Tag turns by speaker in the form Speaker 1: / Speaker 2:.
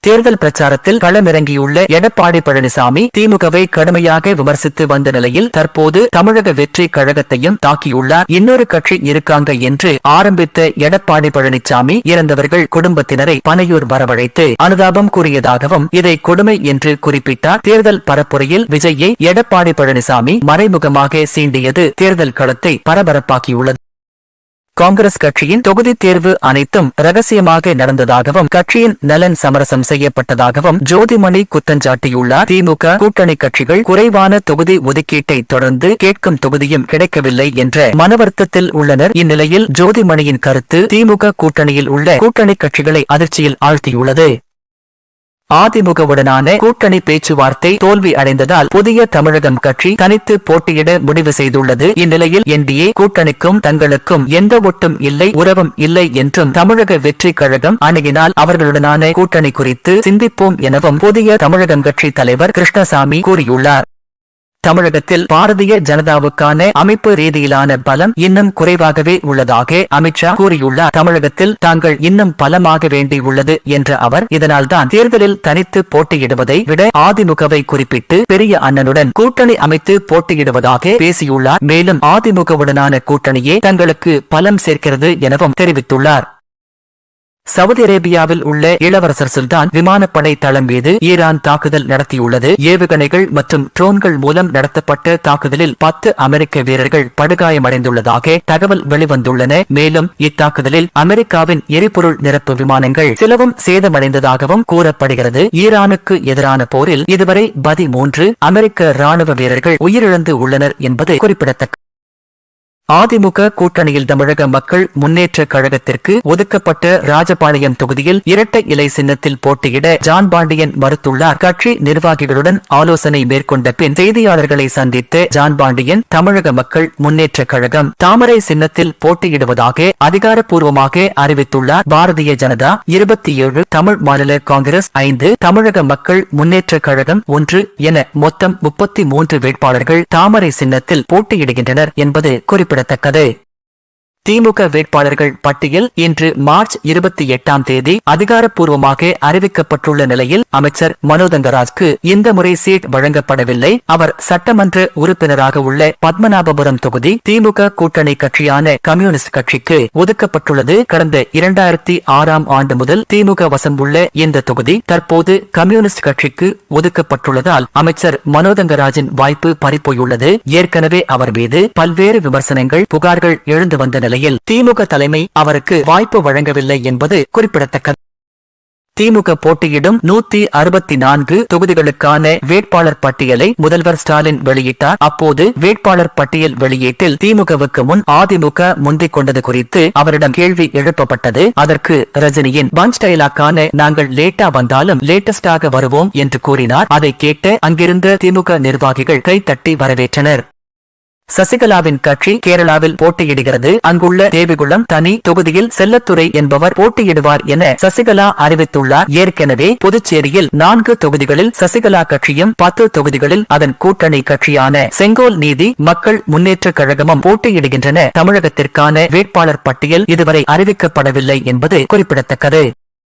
Speaker 1: தேர்தல் பிரச்சாரத்தில் களமிறங்கியுள்ள எடப்பாடி பழனிசாமி திமுகவை கடுமையாக விமர்சித்து வந்த நிலையில் தற்போது தமிழக வெற்றி கழகத்தையும் தாக்கியுள்ளார். இன்னொரு கட்சி இருக்காங்க என்று ஆரம்பித்த எடப்பாடி பழனிசாமி இறந்தவர்கள் குடும்பத்தினரை பனையூர் வரவழைத்து அனுதாபம் கூறியதாகவும் இதை கொடுமை என்று குறிப்பிட்டார். தேர்தல் பரப்புரையில் விஜயை எடப்பாடி பழனிசாமி மறைமுகமாக சீண்டியது தேர்தல் களத்தை பரபரப்பாக்கியுள்ளது. காங்கிரஸ் கட்சியின் தொகுதி தேர்வு அனைத்தும் ரகசியமாக நடந்ததாகவும் கட்சியின் நலன் சமரசம் செய்யப்பட்டதாகவும் ஜோதிமணி குற்றஞ்சாட்டியுள்ளார். திமுக கூட்டணி கட்சிகள் குறைவான தொகுதி ஒதுக்கீட்டை தொடர்ந்து கேட்கும் தொகுதியும் கிடைக்கவில்லை என்ற மனவருத்தத்தில் உள்ளனர். இந்நிலையில் ஜோதிமணியின் கருத்து திமுக கூட்டணியில் உள்ள கூட்டணி கட்சிகளை அதிர்ச்சியில் ஆழ்த்தியுள்ளது. அதிமுகவுடனான கூட்டணி பேச்சுவார்த்தை தோல்வி அடைந்ததால் புதிய தமிழகம் கட்சி தனித்து போட்டியிட முடிவு செய்துள்ளது. இந்நிலையில் என்டிஏ கூட்டணிக்கும் தங்களுக்கும் எந்த ஒட்டும் இல்லை, உறவும் இல்லை என்றும் தமிழக வெற்றி கழகம் அணுகினால் அவர்களுடனான கூட்டணி குறித்து சிந்திப்போம் எனவும் புதிய தமிழகம் கட்சி தலைவர் கிருஷ்ணசாமி கூறியுள்ளார். தமிழகத்தில் பாரதிய ஜனதாவுக்கான அமைப்பு ரீதியிலான பலம் இன்னும் குறைவாகவே உள்ளதாக அமித்ஷா கூறியுள்ளார். தமிழகத்தில் தாங்கள் இன்னும் பலமாக வேண்டியுள்ளது என்ற அவர் இதனால்தான் தேர்தலில் தனித்து போட்டியிடுவதை விட அதிமுகவை குறிப்பிட்டு பெரிய அண்ணனுடன் கூட்டணி அமைத்து போட்டியிடுவதாக பேசியுள்ளார். மேலும் அதிமுகவுடனான கூட்டணியே தங்களுக்கு பலம் சேர்க்கிறது எனவும் தெரிவித்துள்ளார். சவுதி அரேபியாவில் உள்ள இளவரசர் சுல்தான் விமானப்படை தளம் மீது ஈரான் தாக்குதல் நடத்தியுள்ளது. ஏவுகணைகள் மற்றும் ட்ரோன்கள் மூலம் நடத்தப்பட்ட தாக்குதலில் 10 அமெரிக்க வீரர்கள் படுகாயமடைந்துள்ளதாக தகவல் வெளிவந்துள்ளன. மேலும் இத்தாக்குதலில் அமெரிக்காவின் எரிபொருள் நிரப்பு விமானங்கள் சிலவும் சேதமடைந்ததாகவும் கூறப்படுகிறது. ஈரானுக்கு எதிரான போரில் இதுவரை 13 அமெரிக்க ராணுவ வீரர்கள் உயிரிழந்து உள்ளனர் என்பது குறிப்பிடத்தக்கது. அதிமுக கூட்டணியில் தமிழக மக்கள் முன்னேற்ற கழகத்திற்கு ஒதுக்கப்பட்ட ராஜபாளையம் தொகுதியில் இரட்டை இலை சின்னத்தில் போட்டியிட ஜான் பாண்டியன் மறுத்துள்ளார். கட்சி நிர்வாகிகளுடன் ஆலோசனை மேற்கொண்ட பின் செய்தியாளர்களை சந்தித்த ஜான் பாண்டியன் தமிழக மக்கள் முன்னேற்ற கழகம் தாமரை சின்னத்தில் போட்டியிடுவதாக அதிகாரப்பூர்வமாக அறிவித்துள்ளார். பாரதிய ஜனதா 27, தமிழ் மாநில காங்கிரஸ் 5, தமிழக மக்கள் முன்னேற்ற கழகம் 1 என மொத்தம் 33 வேட்பாளர்கள் தாமரை சின்னத்தில் போட்டியிடுகின்றனர் என்பது குறிப்பிடத்தக்கது. திமுக வேட்பாளர்கள் பட்டியல் இன்று மார்ச் 28ஆம் தேதி அதிகாரப்பூர்வமாக அறிவிக்கப்பட்டுள்ள நிலையில் அமைச்சர் மனோதங்கராஜ்க்கு இந்த முறை சீட் வழங்கப்படவில்லை. அவர் சட்டமன்ற உறுப்பினராக உள்ள பத்மநாபபுரம் தொகுதி திமுக கூட்டணி கட்சியான கம்யூனிஸ்ட் கட்சிக்கு ஒதுக்கப்பட்டுள்ளது. கடந்த 2006ஆம் ஆண்டு முதல் திமுக வசம் உள்ள இந்த தொகுதி தற்போது கம்யூனிஸ்ட் கட்சிக்கு ஒதுக்கப்பட்டுள்ளதால் அமைச்சர் மனோதங்கராஜின் வாய்ப்பு பறிப்போயுள்ளது. ஏற்கனவே அவர் மீது பல்வேறு விமர்சனங்கள், புகார்கள் எழுந்து வந்த நிலையில் திமுக தலைமை அவருக்கு வாய்ப்பு வழங்கவில்லை என்பது குறிப்பிடத்தக்கது. திமுக போட்டியிடும் 164 தொகுதிகளுக்கான வேட்பாளர் பட்டியலை முதல்வர் ஸ்டாலின் வெளியிட்டார். அப்போது வேட்பாளர் பட்டியல் வெளியீட்டில் திமுகவுக்கு முன் அதிமுக முந்திக் கொண்டது குறித்து அவரிடம் கேள்வி எழுப்பப்பட்டது. அதற்கு ரஜினியின் பஞ்ச் டைலாக்கான நாங்கள் லேட்டா வந்தாலும் லேட்டஸ்டாக வருவோம் என்று கூறினார். அதை கேட்ட அங்கிருந்த திமுக நிர்வாகிகள் கைத்தட்டி வரவேற்றனர். சசிகலாவின் கட்சி கேரளாவில் போட்டியிடுகிறது. அங்குள்ள தேவிகுளம் தனி தொகுதியில் செல்லத்துறை என்பவர் போட்டியிடுவார் என சசிகலா அறிவித்துள்ளார். ஏற்கனவே புதுச்சேரியில் 4 தொகுதிகளில் சசிகலா கட்சியும் 10 தொகுதிகளில் அதன் கூட்டணி கட்சியான செங்கோல் நீதி மக்கள் முன்னேற்ற கழகமும் போட்டியிடுகின்றன. தமிழகத்திற்கான வேட்பாளர் பட்டியல் இதுவரை அறிவிக்கப்படவில்லை என்பது குறிப்பிடத்தக்கது.